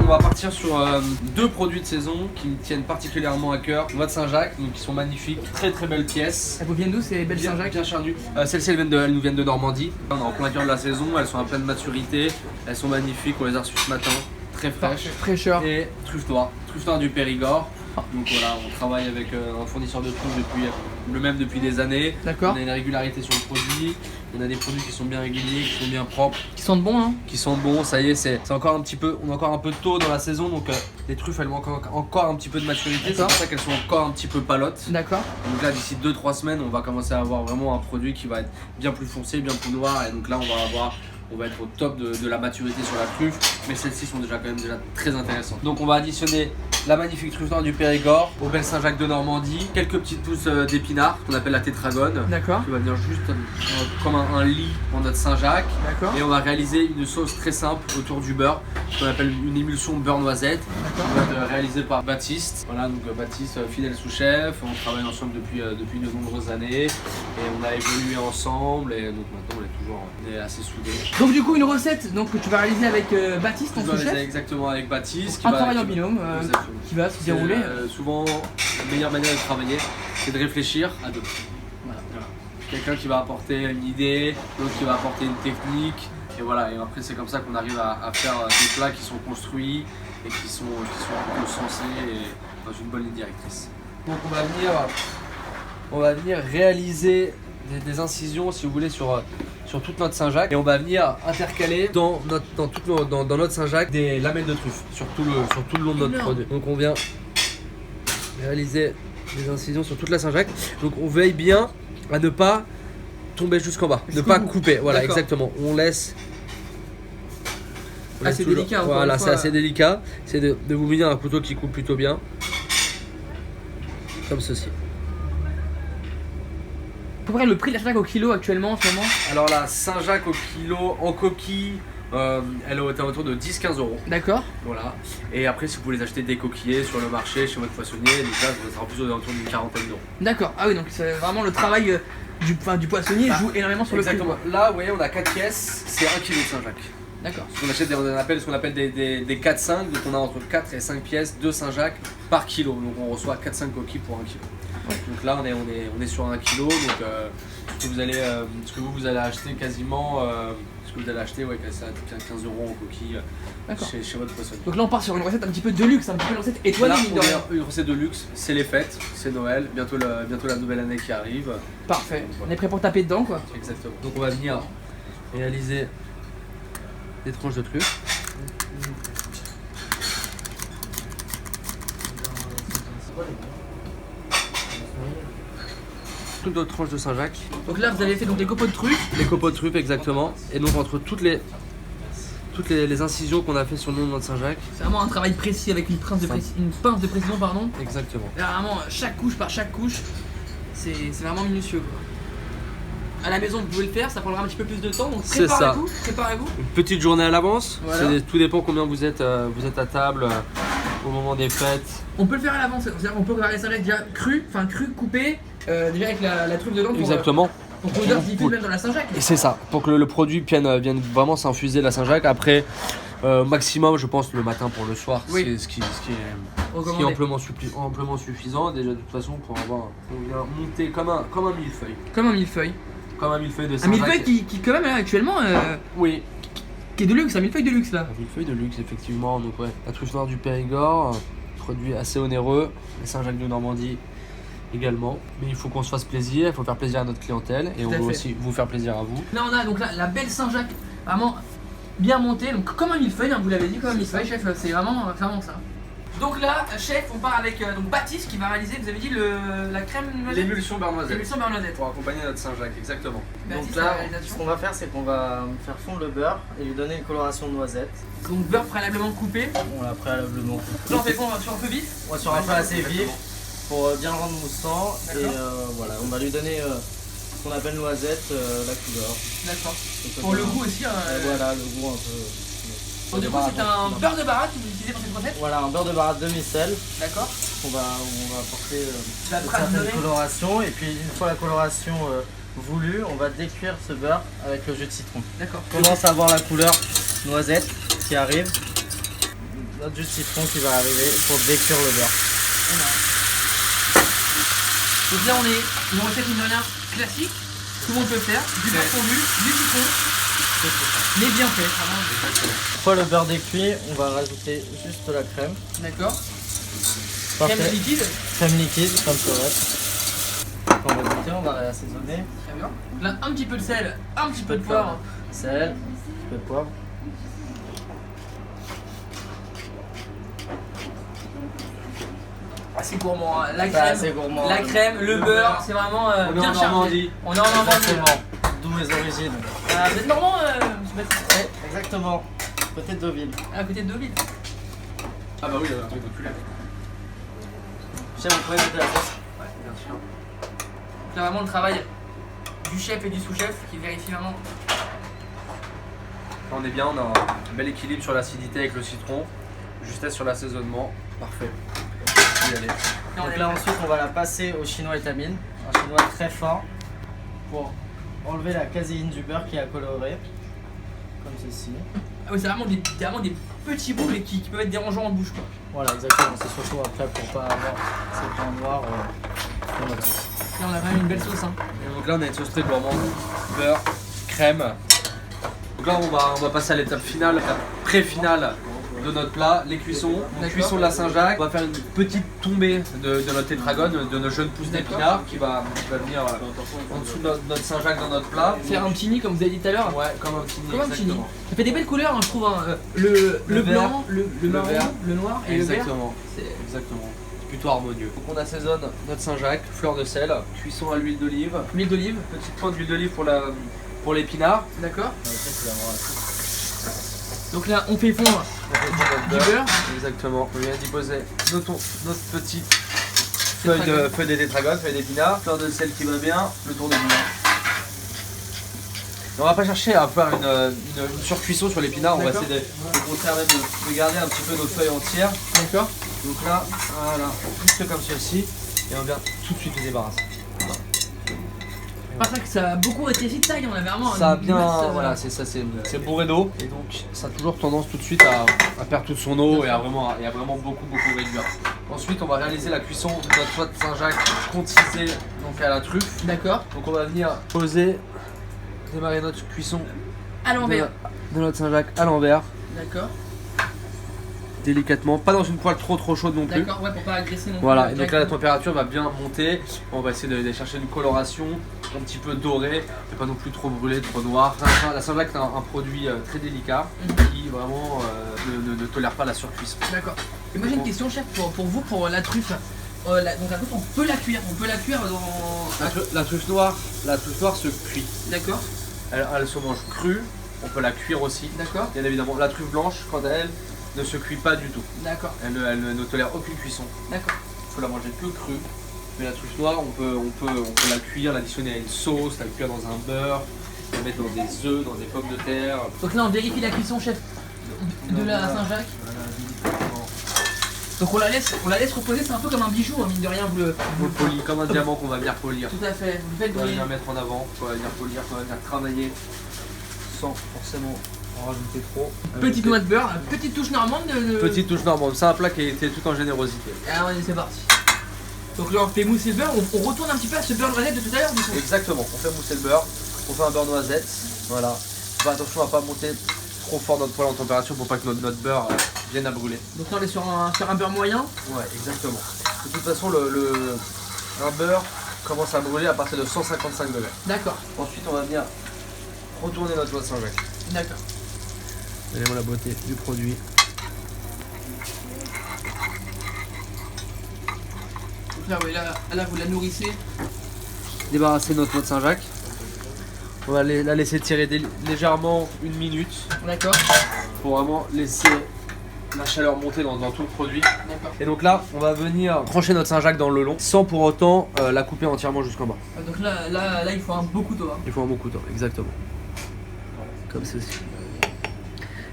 on va partir sur deux produits de saison qui me tiennent particulièrement à cœur. Noix de Saint-Jacques, donc qui sont magnifiques, très très belles pièces. Elles vous viennent d'où ces belles Saint-Jacques? Bien charnues. Celles-ci elles nous viennent de Normandie. On est en plein cœur de la saison, elles sont à pleine maturité, elles sont magnifiques, on les a reçues ce matin, très fraîches. Fraîcheur. Et truffe noire du Périgord. Donc voilà, on travaille avec un fournisseur de truffes depuis des années. D'accord. On a une régularité sur le produit. On a des produits qui sont bien réguliers, qui sont bien propres. Qui sentent bon, hein? Qui sont bons, ça y est, c'est encore un petit peu, on est encore un peu tôt dans la saison, donc les truffes elles manquent encore un petit peu de maturité, c'est pour ça qu'elles sont encore un petit peu palottes. D'accord. Donc là d'ici 2-3 semaines on va commencer à avoir vraiment un produit qui va être bien plus foncé, bien plus noir, et donc là on va être au top de la maturité sur la truffe, mais celles-ci sont déjà très intéressantes. Donc on va additionner la magnifique truffe noire du Périgord, aux belles Saint-Jacques de Normandie, quelques petites pousses d'épinards qu'on appelle la tétragone. D'accord. Qui va venir juste comme un lit pour notre Saint-Jacques. D'accord. Et on va réaliser une sauce très simple autour du beurre, qu'on appelle une émulsion beurre noisette. Qui va être réalisée par Baptiste. Voilà, donc Baptiste, fidèle sous-chef, on travaille ensemble depuis de nombreuses années et on a évolué ensemble et donc maintenant on est assez soudés. Donc du coup une recette donc, que tu vas réaliser avec Baptiste, ton sous-chef. Exactement, avec Baptiste. Un travail en binôme qui va se dérouler. Souvent, la meilleure manière de travailler, c'est de réfléchir à deux. Voilà. Quelqu'un qui va apporter une idée, l'autre qui va apporter une technique. Et voilà, et après c'est comme ça qu'on arrive à faire des plats qui sont construits et qui sont un peu sensés et dans une bonne ligne directrice. Donc on va venir réaliser des incisions, si vous voulez, sur toute notre Saint-Jacques, et on va venir intercaler dans notre Saint-Jacques des lamelles de truffe sur tout le long de notre produit. Donc on vient réaliser des incisions sur toute la Saint-Jacques. Donc on veille bien à ne pas tomber jusqu'en bas, ne pas couper. Voilà, exactement. On laisse. C'est délicat. Voilà, c'est assez délicat. C'est de vous munir un couteau qui coupe plutôt bien, comme ceci. À peu près le prix de la Saint-Jacques au kilo actuellement en ce moment? Alors la Saint-Jacques au kilo en coquille, elle est autour de 10-15 €. D'accord. Voilà. Et après, si vous voulez acheter des coquillers sur le marché, chez votre poissonnier, déjà, ça sera plus autour d'une quarantaine d'euros. D'accord. Ah oui, donc c'est vraiment le travail du poissonnier joue énormément sur le prix. Exactement. Là, vous voyez, on a 4 pièces, c'est 1 kg de Saint-Jacques. D'accord. On appelle ce qu'on appelle des 4-5, donc on a entre 4 et 5 pièces de Saint-Jacques par kilo. Donc on reçoit 4-5 coquilles pour 1 kg. Ouais. Donc là, on est sur 1 kg, donc ce que vous allez acheter quasiment, vous allez acheter 15 € en coquille chez votre poissonnier. Donc là on part sur une recette un petit peu de luxe, un petit peu une recette étoilée. Là, une recette de luxe, c'est les fêtes, c'est Noël, bientôt la nouvelle année qui arrive. Parfait, on est prêt pour taper dedans quoi. Exactement. Donc on va venir réaliser des tranches de truffe. Toutes d'autres tranches de Saint-Jacques. Donc là vous avez fait donc des copeaux de truffes. Les copeaux de truffe exactement. Et donc entre toutes les incisions qu'on a fait sur le nom de notre Saint-Jacques. C'est vraiment un travail précis avec une pince de précision pardon. Exactement. Là, vraiment chaque couche par chaque couche, c'est vraiment minutieux quoi. À la maison vous pouvez le faire, ça prendra un petit peu plus de temps, donc préparez-vous. Une petite journée à l'avance, voilà. Tout dépend combien vous êtes à table au moment des fêtes. On peut le faire à l'avance, c'est-à-dire qu'on peut préparer les Saint-Jacques déjà cru, coupé, déjà avec la truffe dedans Exactement. Pour pouvoir se diffuser même dans la Saint-Jacques. Et c'est ça, pour que le produit vienne vraiment s'infuser la Saint-Jacques. Après, maximum je pense le matin pour le soir, oui. ce qui est amplement suffisant déjà de toute façon pour avoir. On vient monter comme un millefeuille. Comme un millefeuille. Comme un millefeuille de Saint-Jacques. Un millefeuille qui quand même là, actuellement oui. Qui est de luxe, un millefeuille de luxe là. Un millefeuille de luxe effectivement, donc ouais. La truffe noire du Périgord, produit assez onéreux, les Saint-Jacques de Normandie également. Mais il faut qu'on se fasse plaisir, il faut faire plaisir à notre clientèle et on veut aussi vous faire plaisir à vous. Là on a donc la belle Saint-Jacques vraiment bien montée, donc comme un millefeuille, hein, vous l'avez dit, comme un millefeuille, chef, c'est vraiment ça. Donc là, chef, on part avec donc Baptiste qui va réaliser, vous avez dit la crème noisette. L'émulsion beurre noisette. L'émulsion beurre noisette. Pour accompagner notre Saint-Jacques, exactement. Baptiste, donc là, ce qu'on va faire, c'est qu'on va faire fondre le beurre et lui donner une coloration de noisette. Donc beurre préalablement coupé. On l'a préalablement coupé. Là on fait quoi sur un feu vif? On va sur un feu assez vif pour bien le rendre moussant. Et voilà, on va lui donner ce qu'on appelle noisette, la couleur. D'accord. Pour le goût aussi. Voilà, le goût un peu. Donc du coup c'est un beurre de baratte que vous utilisez pour cette recette? Voilà, un beurre de baratte demi-sel. D'accord. On va apporter une certaine coloration et puis une fois la coloration voulue, on va décuire ce beurre avec le jus de citron. D'accord. On commence à voir la couleur noisette qui arrive. notre jus de citron qui va arriver pour décuire le beurre. Donc là on est une recette mine de rien classique, tout le monde peut le faire, du beurre fondu, du citron, mais bien fait. Une fois le beurre décuit, on va rajouter juste la crème. D'accord. Parfait. Crème liquide. Crème liquide, comme ça on va goûter, on va réassaisonner. Très bien. Là un petit peu de sel, un petit peu de poivre. Sel, un petit peu de poivre. C'est gourmand, hein. La crème, c'est gourmand. la crème, le beurre, c'est vraiment bien chargé. Normandie. On est en Normandie. Exactement. D'où mes origines. Vous êtes normand, monsieur Baptiste? Ouais, exactement. Côté de Deauville. À côté de Deauville. Ah bah oui, il y a un truc populaire. Chef, vous pouvez goûter la sauce. Ouais, bien sûr. Donc là vraiment le travail du chef et du sous-chef qui vérifie vraiment. On est bien, on a un bel équilibre sur l'acidité avec le citron, justesse sur l'assaisonnement, parfait. On peut y aller. Donc là ensuite on va la passer au chinois étamine, un chinois très fort pour enlever la caséine du beurre qui a coloré, comme ceci. Ah oui, c'est vraiment des petits bouts mais qui peuvent être dérangeants en bouche quoi. Voilà exactement, c'est surtout après pour pas avoir ces points noirs dans notre sauce. Là on a quand même une belle sauce hein. Et donc là on a une sauce très gourmande, beurre, crème. Donc là on va passer à l'étape finale, l'étape pré-finale de notre plat, les cuissons. Donc, cuisson de la Saint-Jacques. On va faire une petite tombée de notre tétragone, de nos jeunes pousses d'épinards qui va venir en dessous de notre Saint-Jacques dans notre plat. Faire un petit nid comme vous avez dit tout à l'heure. Ouais, comme un petit nid. Comme un petit nid. Exactement. Ça fait des belles couleurs hein, je trouve hein. Le vert, blanc, le marron, vert. le noir et le vert. Exactement. Exactement. C'est plutôt harmonieux. Donc on assaisonne notre Saint-Jacques, fleur de sel, cuisson à l'huile d'olive, L'huile d'olive. petite pointe d'huile d'olive pour l'épinard. D'accord. Donc là on fait fondre du beurre. Exactement. On vient d'y poser notre petite feuille de tétragone, feuille d'épinard, fleur de sel qui va bien, le tour de blanc. On va pas chercher à faire une surcuisson sur l'épinard, on va essayer au contraire même de garder un petit peu nos feuilles entières. D'accord. Donc là, voilà, juste comme ceci, et on vient tout de suite les débarrasser. C'est vrai que ça a beaucoup rétréci de taille, on a vraiment Ça a une bien, masse, voilà, c'est ça, c'est bourré d'eau, et donc ça a toujours tendance tout de suite à perdre toute son eau et à vraiment beaucoup réduire. Ensuite, on va réaliser la cuisson de notre poêle de Saint-Jacques contisée donc à la truffe. D'accord. Donc on va venir démarrer notre cuisson À l'envers. de notre Saint-Jacques à l'envers, D'accord. délicatement, pas dans une poêle trop chaude non plus. D'accord, ouais, pour pas agresser non plus. Voilà, et donc là la température va bien monter, on va essayer d'aller chercher une coloration un petit peu dorée, mais pas non plus trop brûlée, trop noire. La Saint-Jacques est un produit très délicat qui vraiment ne tolère pas la surcuisson. D'accord. Et moi j'ai une question chef pour vous, pour la truffe. Donc la truffe on peut la cuire dans... La truffe noire se cuit. D'accord. Elle se mange crue, on peut la cuire aussi. D'accord. Bien évidemment, la truffe blanche, quant à elle, ne se cuit pas du tout. D'accord. Elle ne tolère aucune cuisson. D'accord. Il faut la manger que crue. Mais la truffe noire, on peut la cuire, l'additionner à une sauce, la cuire dans un beurre, la mettre dans des œufs, dans des pommes de terre. Donc là on vérifie la cuisson chef de la Saint-Jacques. Donc on la laisse reposer, c'est un peu comme un bijou, hein, mine de rien, vous le polit comme un diamant qu'on va venir polir. Tout à fait, vous le faites On va briller. venir mettre en avant, on va venir polir, on va venir travailler sans forcément en rajouter trop. Petite noix de beurre, petite touche normande de... Petite touche normande, c'est un plat qui était tout en générosité. Alors c'est parti. Donc là on fait mousser le beurre, on retourne un petit peu à ce beurre noisette de tout à l'heure du coup. Exactement, on fait mousser le beurre, on fait un beurre noisette, voilà. Bah, attention à pas monter trop fort notre poêle en température pour pas que notre beurre vienne à brûler. Donc là on est sur un beurre moyen. Ouais, exactement. De toute façon, un beurre commence à brûler à partir de 155 degrés. D'accord. Ensuite, on va venir retourner notre poêle Saint-Jacques. D'accord. Regardez-moi la beauté du produit. Donc là, oui, là vous la nourrissez. Débarrasser notre poêle Saint-Jacques. On va la laisser tirer légèrement 1 minute D'accord. pour vraiment laisser la chaleur monter dans tout le produit. D'accord. Et donc là, on va venir trancher notre Saint-Jacques dans le long sans pour autant la couper entièrement jusqu'en bas. Donc là il faut un beau couteau. Hein. Il faut un bon couteau, exactement. Comme ceci.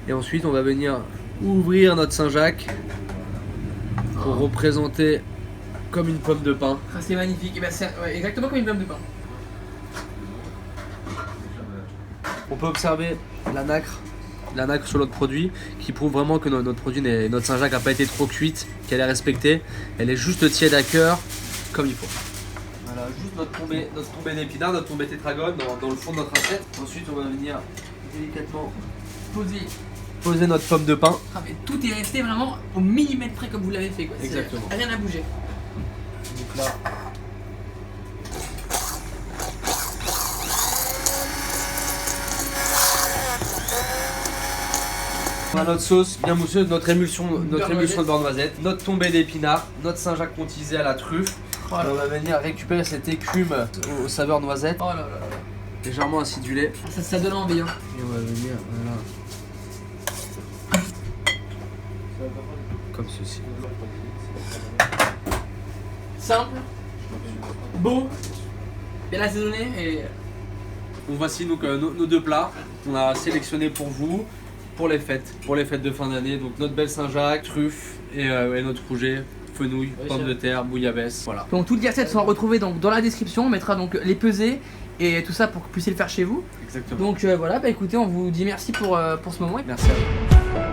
Et ensuite, on va venir ouvrir notre Saint-Jacques pour représenter comme une pomme de pain. Ah, c'est magnifique. Et ben, c'est exactement comme une pomme de pain. On peut observer la nacre la nacre sur notre produit, qui prouve vraiment que notre produit, notre Saint-Jacques n'a pas été trop cuite, qu'elle est respectée. Elle est juste tiède à cœur, comme il faut. Voilà, juste notre tombée d'épinards, notre tombée tétragone dans le fond de notre assiette. Ensuite, on va venir délicatement poser notre pomme de pain. Ah, mais tout est resté vraiment au millimètre près comme vous l'avez fait, quoi. Exactement. Rien à bouger. Donc là, on a notre sauce bien mousseuse, notre émulsion de beurre noisette, notre tombée d'épinards, notre Saint-Jacques contisé à la truffe. Oh là On va venir récupérer cette écume aux saveurs noisette, Oh là là là. légèrement acidulée. Ça donne envie, hein. Et on va venir, voilà, comme ceci. Simple, beau, bien assaisonné et. Donc voici donc nos deux plats qu'on a sélectionnés pour vous, pour les fêtes de fin d'année. Donc notre belle Saint-Jacques, truffe et notre rouget, fenouil, pommes de terre, bouillabaisse. Voilà. Donc toutes les recettes sont retrouvées donc dans la description, on mettra donc les pesées et tout ça pour que vous puissiez le faire chez vous. Exactement. Donc voilà, bah écoutez, on vous dit merci pour ce moment. Merci à vous.